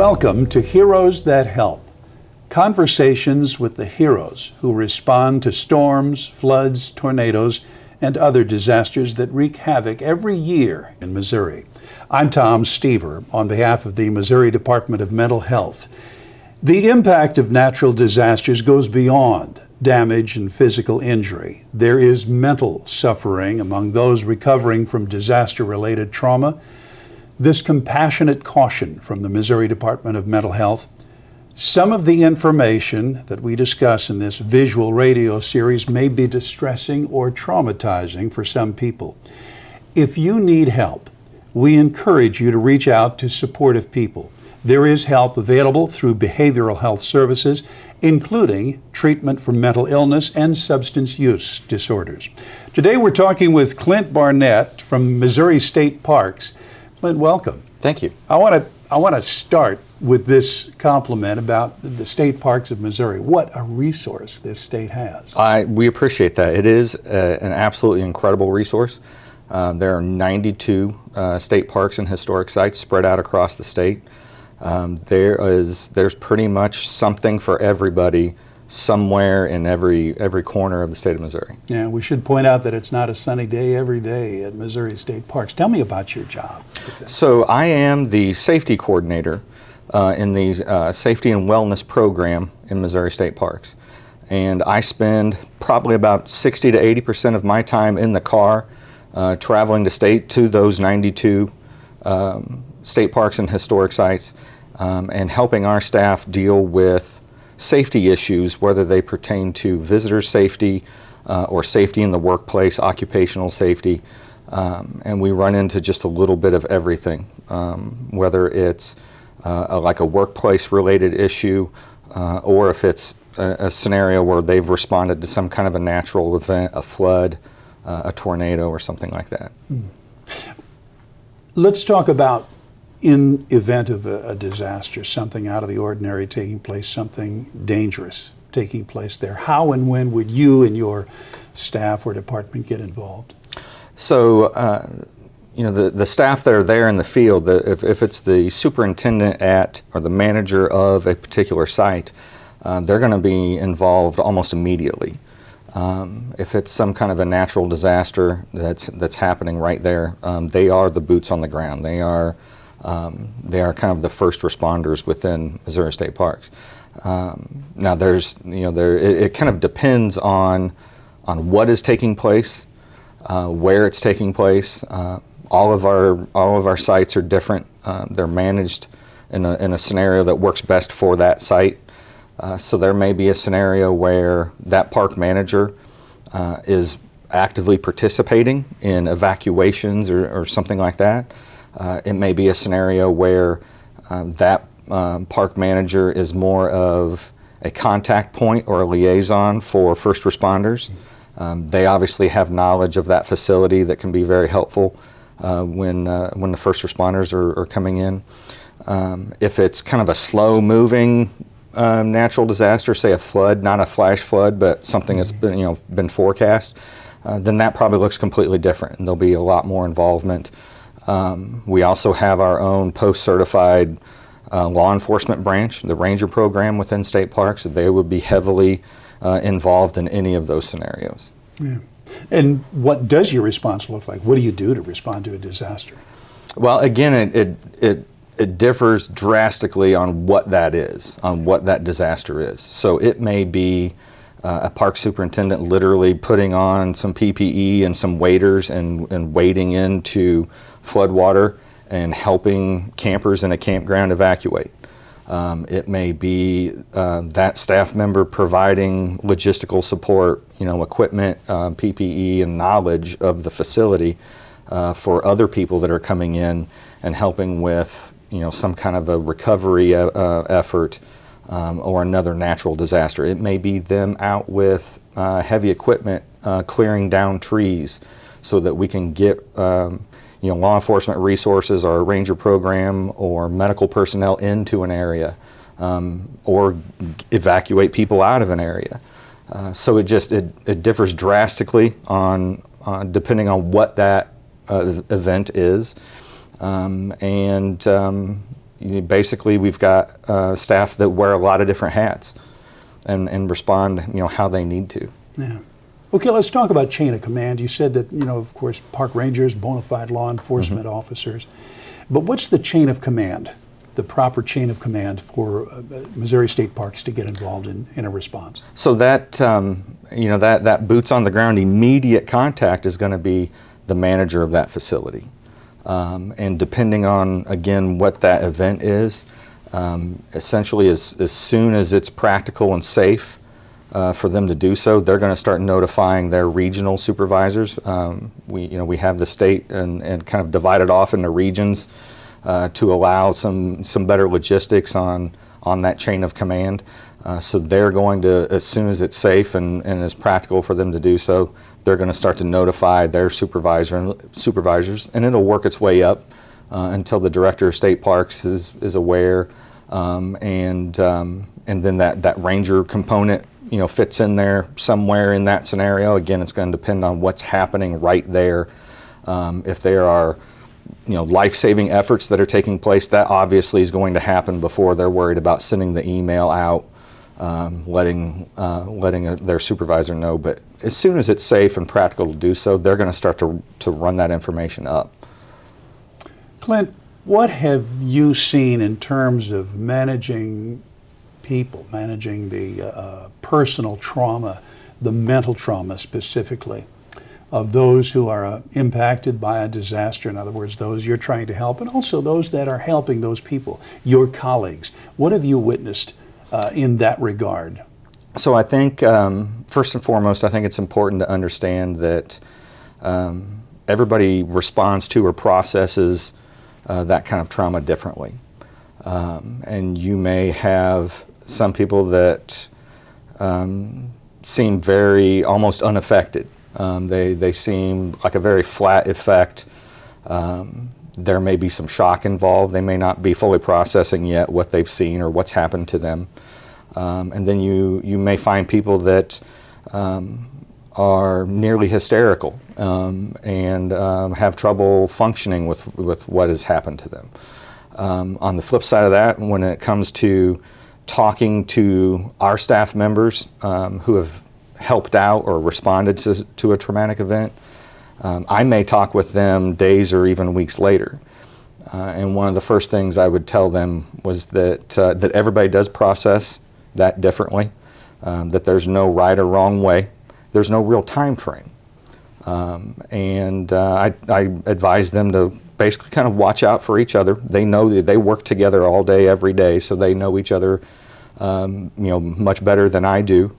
Welcome to Heroes That Help, conversations with the heroes who respond to storms, floods, tornadoes, and other disasters that wreak havoc every year in Missouri. I'm Tom Stever on behalf of the Missouri Department of Mental Health. The impact of natural disasters goes beyond damage and physical injury. There is mental suffering among those recovering from disaster-related trauma. This compassionate caution from the Missouri Department of Mental Health. Some of the information that we discuss in this visual radio series may be distressing or traumatizing for some people. If you need help, we encourage you to reach out to supportive people. There is help available through behavioral health services, including treatment for mental illness and substance use disorders. Today we're talking with Clint Barnet from Missouri State Parks. Clint, welcome. Thank you. I want to start with this compliment about the state parks of Missouri. What a resource this state has. We appreciate that. It is an absolutely incredible resource. There are 92 state parks and historic sites spread out across the state. There's pretty much something for everybody somewhere in every corner of the state of Missouri. Yeah, we should point out that it's not a sunny day every day at Missouri State Parks. Tell me about your job. So I am the safety coordinator in the safety and wellness program in Missouri State Parks. And I spend probably about 60 to 80% of my time in the car traveling to those 92 state parks and historic sites and helping our staff deal with safety issues, whether they pertain to visitor safety or safety in the workplace, occupational safety, and we run into just a little bit of everything, whether it's like a workplace related issue or if it's a scenario where they've responded to some kind of a natural event, a flood, a tornado or something like that. Let's talk about in event of a disaster, something out of the ordinary taking place, something dangerous taking place there. How and when would you and your staff or department get involved? So, the staff that are there in the field, if it's the superintendent or the manager of a particular site, they're going to be involved almost immediately. If it's some kind of a natural disaster that's happening right there, they are the boots on the ground. They are kind of the first responders within Missouri State Parks. Now, it kind of depends on what is taking place, where it's taking place. All of our sites are different. They're managed in a scenario that works best for that site. So there may be a scenario where that park manager is actively participating in evacuations or something like that. It may be a scenario where that park manager is more of a contact point or a liaison for first responders. They obviously have knowledge of that facility that can be very helpful when the first responders are coming in. If it's kind of a slow-moving natural disaster, say a flood, not a flash flood, but something that's been forecast, then that probably looks completely different, and there'll be a lot more involvement. We also have our own post-certified law enforcement branch, the Ranger program within state parks. They would be heavily involved in any of those scenarios. Yeah. And what does your response look like? What do you do to respond to a disaster? Well, again, it differs drastically on what that is, on what that disaster is. So it may be a park superintendent literally putting on some PPE and some waders and wading into floodwater and helping campers in a campground evacuate. It may be that staff member providing logistical support, equipment, PPE, and knowledge of the facility for other people that are coming in and helping with some kind of a recovery effort or another natural disaster. It may be them out with heavy equipment clearing down trees so that we can get law enforcement resources or a ranger program or medical personnel into an area or evacuate people out of an area. So it differs drastically on depending on what that event is. basically we've got staff that wear a lot of different hats and respond, how they need to. Yeah. Okay, let's talk about chain of command. You said that, of course, park rangers, bona fide law enforcement officers. But what's the chain of command, the proper chain of command for Missouri State Parks to get involved in a response? So that, that boots on the ground immediate contact is going to be the manager of that facility. And depending on, again, what that event is, essentially as soon as it's practical and safe for them to do so, they're going to start notifying their regional supervisors. We have the state and kind of divided off into regions to allow some better logistics on that chain of command. So they're going to, as soon as it's safe and it's practical for them to do so, they're going to start to notify their supervisors, and it'll work its way up until the director of state parks is aware, and then that ranger component fits in there somewhere in that scenario. Again, it's going to depend on what's happening right there. If there are life-saving efforts that are taking place, that obviously is going to happen before they're worried about sending the email out, letting their supervisor know. But as soon as it's safe and practical to do so, they're going to start to run that information up. Clint, what have you seen in terms of managing people, managing the personal trauma, the mental trauma specifically, of those who are impacted by a disaster? In other words, those you're trying to help, and also those that are helping those people, your colleagues. What have you witnessed in that regard? So I think, first and foremost, I think it's important to understand that everybody responds to or processes that kind of trauma differently. And you may have some people that seem very almost unaffected. They seem like a very flat effect. There may be some shock involved. They may not be fully processing yet what they've seen or what's happened to them. And then you may find people that are nearly hysterical and have trouble functioning with what has happened to them. On the flip side of that, when it comes to talking to our staff members who have helped out or responded to a traumatic event, I may talk with them days or even weeks later. And one of the first things I would tell them was that everybody does process that differently, that there's no right or wrong way. There's no real time frame. And I advise them to basically kind of watch out for each other. They know that they work together all day, every day, so they know each other much better than I do.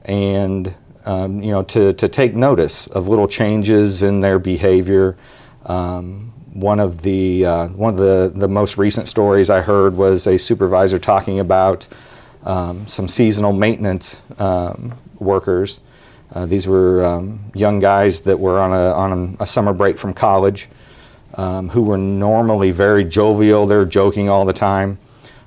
And to take notice of little changes in their behavior. One of the most recent stories I heard was a supervisor talking about some seasonal maintenance workers. These were young guys that were on a summer break from college, who were normally very jovial. They were joking all the time,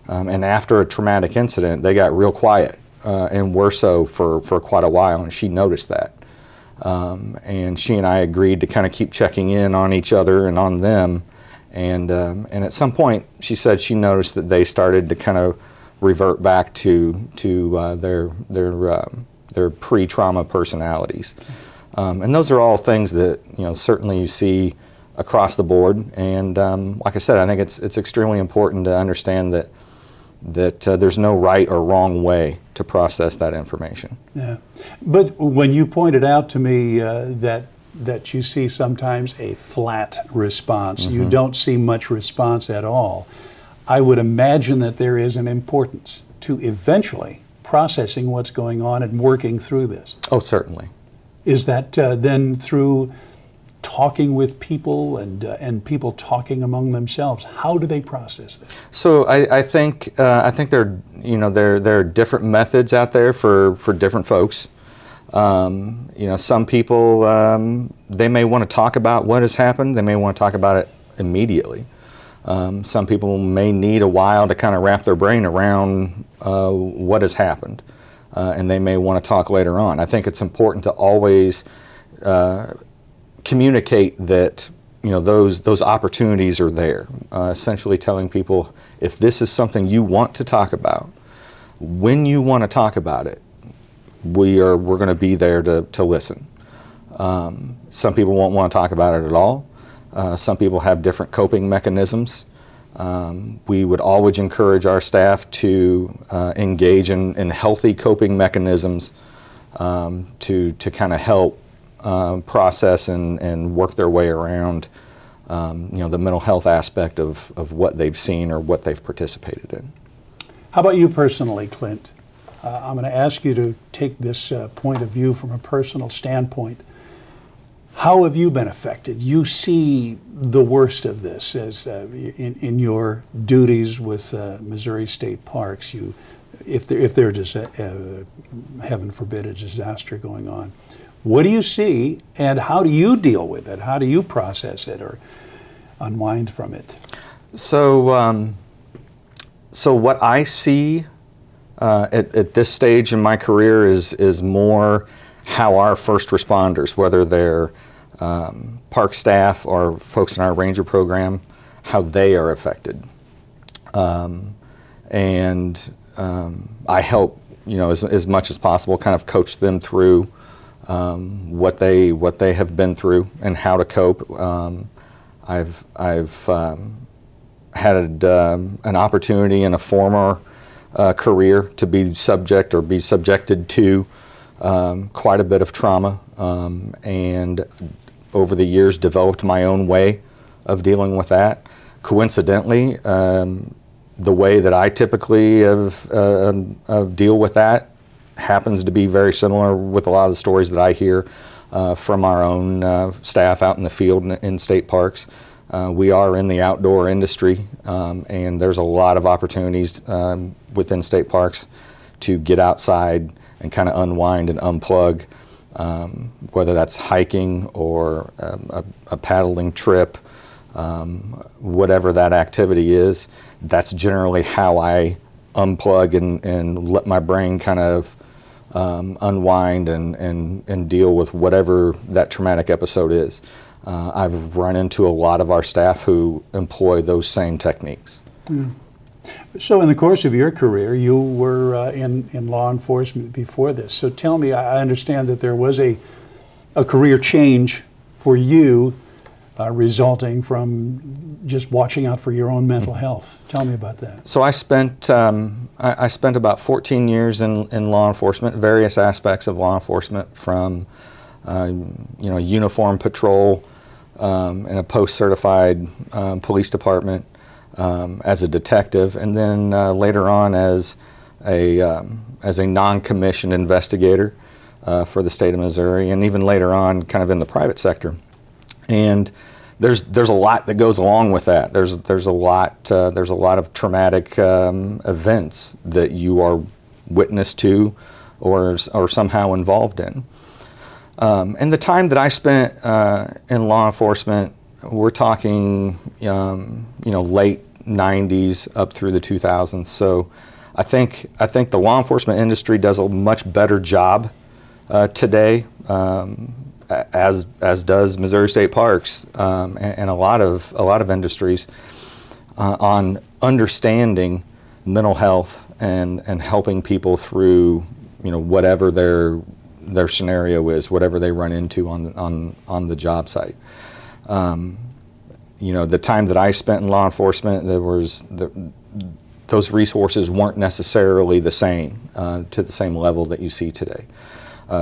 and after a traumatic incident, they got real quiet. And were so for quite a while, and she noticed that. And she and I agreed to kind of keep checking in on each other and on them. And at some point, she said she noticed that they started to kind of revert back to their pre-trauma personalities. And those are all things that certainly you see across the board. And like I said, I think it's extremely important to understand that there's no right or wrong way to process that information. Yeah, but when you pointed out to me that you see sometimes a flat response, you don't see much response at all, I would imagine that there is an importance to eventually processing what's going on and working through this. Oh, certainly. Is that then through talking with people and people talking among themselves? How do they process that? So I think there are different methods out there for different folks. Some people they may want to talk about what has happened. They may want to talk about it immediately. Some people may need a while to kind of wrap their brain around what has happened, and they may want to talk later on. I think it's important to always communicate that those opportunities are there. Essentially telling people, if this is something you want to talk about, when you want to talk about it, we're going to be there to listen. Some people won't want to talk about it at all. Some people have different coping mechanisms. We would always encourage our staff to engage in healthy coping mechanisms to kind of help process and work their way around the mental health aspect of what they've seen or what they've participated in. How about you personally, Clint? I'm going to ask you to take this point of view from a personal standpoint. How have you been affected? You see the worst of this as in your duties with Missouri State Parks. If there's heaven forbid, a disaster going on, what do you see, and how do you deal with it? How do you process it or unwind from it? So what I see at this stage in my career is more how our first responders, whether they're park staff or folks in our ranger program, how they are affected. I help, as much as possible, kind of coach them through what they have been through and how to cope. I've had an opportunity in a former career to be subjected to quite a bit of trauma, and over the years developed my own way of dealing with that. Coincidentally, the way that I typically deal with that happens to be very similar with a lot of the stories that I hear from our own staff out in the field in state parks. We are in the outdoor industry, and there's a lot of opportunities within state parks to get outside and kind of unwind and unplug, whether that's hiking or a paddling trip, whatever that activity is. That's generally how I unplug and let my brain kind of unwind and deal with whatever that traumatic episode is. I've run into a lot of our staff who employ those same techniques. Mm. So in the course of your career, you were in law enforcement before this. So tell me, I understand that there was a career change for you resulting from just watching out for your own mental health. Tell me about that. So I spent about 14 years in law enforcement, various aspects of law enforcement, from uniform patrol in a post-certified police department, as a detective, and then later on as a non-commissioned investigator for the state of Missouri, and even later on kind of in the private sector. And there's a lot that goes along with that. There's a lot of traumatic events that you are witness to or somehow involved in. And the time that I spent in law enforcement, we're talking late 90s up through the 2000s. So I think the law enforcement industry does a much better job today, as does Missouri State Parks and a lot of industries, on understanding mental health and helping people through whatever their scenario is, whatever they run into on the job site. The time that I spent in law enforcement, those resources weren't necessarily the same to the same level that you see today.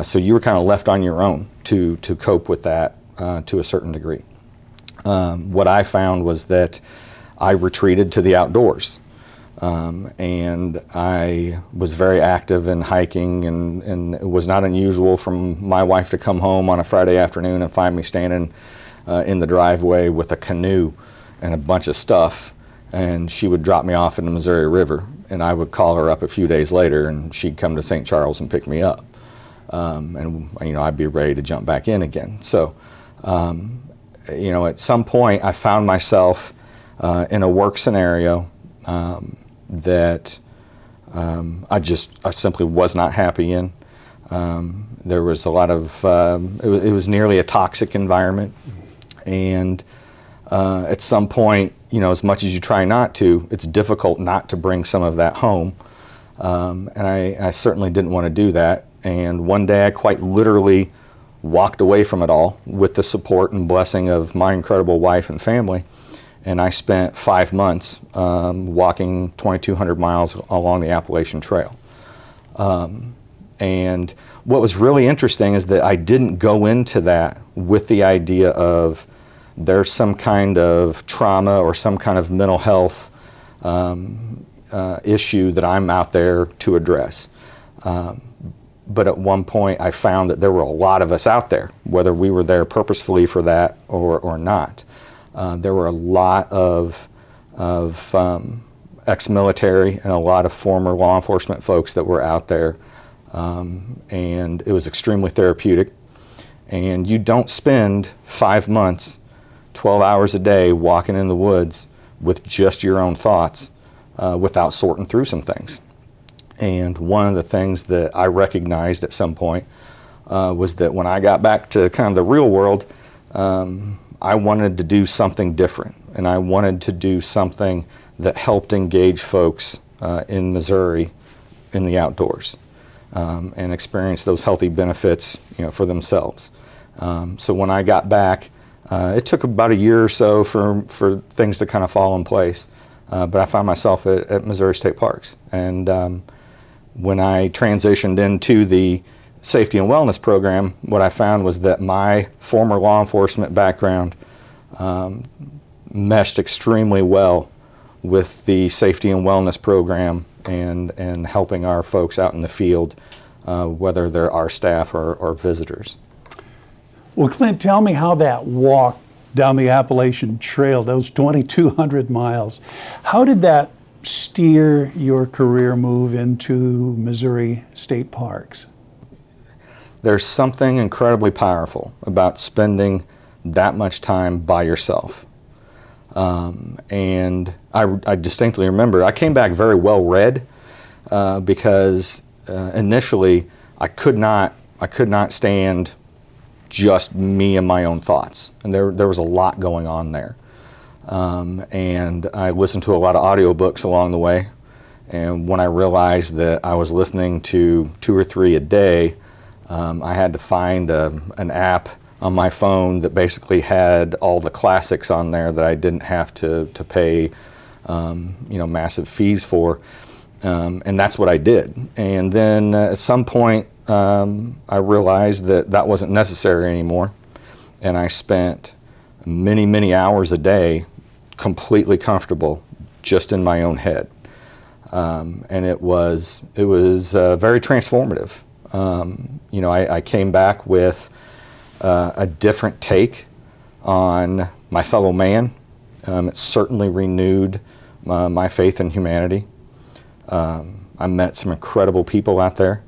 So you were kind of left on your own to cope with that to a certain degree. What I found was that I retreated to the outdoors. And I was very active in hiking, and it was not unusual for my wife to come home on a Friday afternoon and find me standing in the driveway with a canoe and a bunch of stuff, and she would drop me off in the Missouri River, and I would call her up a few days later, and she'd come to St. Charles and pick me up, and I'd be ready to jump back in again. So at some point I found myself in a work scenario that I simply was not happy in. There was a lot of, it was nearly a toxic environment, and At some point, as much as you try not to, it's difficult not to bring some of that home. And I certainly didn't want to do that. And one day I quite literally walked away from it all with the support and blessing of my incredible wife and family. And I spent 5 months walking 2,200 miles along the Appalachian Trail. And what was really interesting is that I didn't go into that with the idea of there's some kind of trauma or some kind of mental health issue that I'm out there to address. But at one point I found that there were a lot of us out there, whether we were there purposefully for that or not. There were a lot of ex-military and a lot of former law enforcement folks that were out there, and it was extremely therapeutic. And you don't spend 5 months, 12 hours a day walking in the woods with just your own thoughts without sorting through some things. And one of the things that I recognized at some point was that when I got back to kind of the real world, I wanted to do something different, and I wanted to do something that helped engage folks in Missouri in the outdoors and experience those healthy benefits, for themselves. So when I got back, it took about a year or so for things to kind of fall in place, but I found myself at Missouri State Parks. And when I transitioned into the safety and wellness program, what I found was that my former law enforcement background meshed extremely well with the safety and wellness program and helping our folks out in the field, whether they're our staff or visitors. Well, Clint, tell me how that walk down the Appalachian Trail, those 2,200 miles, how did that steer your career move into Missouri State Parks? There's something incredibly powerful about spending that much time by yourself. And I distinctly remember, I came back very well read because initially I could not stand just me and my own thoughts. And there was a lot going on there. And I listened to a lot of audiobooks along the way. And when I realized that I was listening to 2 or 3 a day, I had to find an app on my phone that basically had all the classics on there that I didn't have to pay massive fees for. And that's what I did. And then at some point, I realized that wasn't necessary anymore. And I spent many, many hours a day completely comfortable just in my own head. And it was very transformative. I came back with a different take on my fellow man. It certainly renewed my faith in humanity. I met some incredible people out there.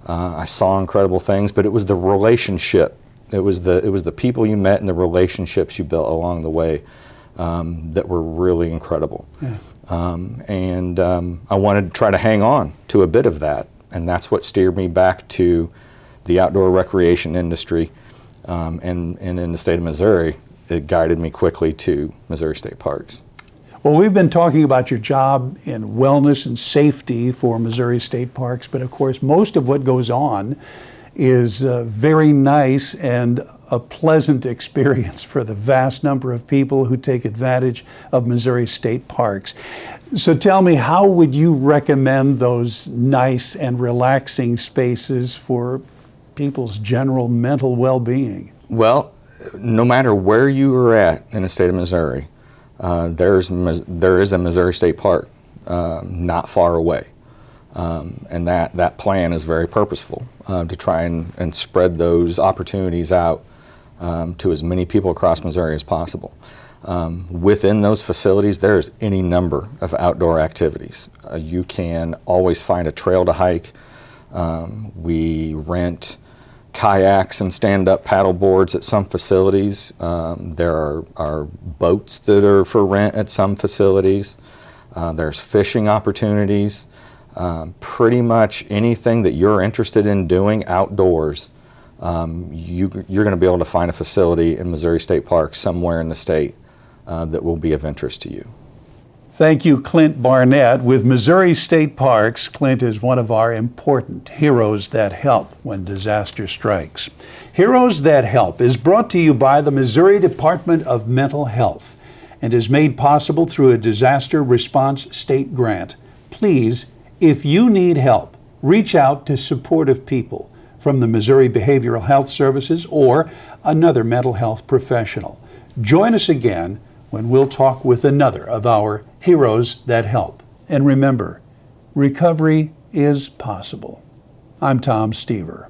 I saw incredible things, but it was the relationship. It was the people you met and the relationships you built along the way that were really incredible. Yeah. I wanted to try to hang on to a bit of that, and that's what steered me back to the outdoor recreation industry. And in the state of Missouri, it guided me quickly to Missouri State Parks. Well, we've been talking about your job in wellness and safety for Missouri State Parks, but of course most of what goes on is very nice and a pleasant experience for the vast number of people who take advantage of Missouri State Parks. So tell me, how would you recommend those nice and relaxing spaces for people's general mental well-being? Well, no matter where you are at in the state of Missouri, there is a Missouri State Park not far away. And that plan is very purposeful to try and spread those opportunities out to as many people across Missouri as possible. Within those facilities, there's any number of outdoor activities. You can always find a trail to hike. We rent kayaks and stand-up paddle boards at some facilities. There are boats that are for rent at some facilities. There's fishing opportunities. Pretty much anything that you're interested in doing outdoors, you're going to be able to find a facility in Missouri State Park somewhere in the state that will be of interest to you. Thank you, Clint Barnett. With Missouri State Parks, Clint is one of our important heroes that help when disaster strikes. Heroes That Help is brought to you by the Missouri Department of Mental Health and is made possible through a disaster response state grant. Please, if you need help, reach out to supportive people from the Missouri Behavioral Health Services or another mental health professional. Join us again when we'll talk with another of our Heroes That Help. And remember, recovery is possible. I'm Tom Stever.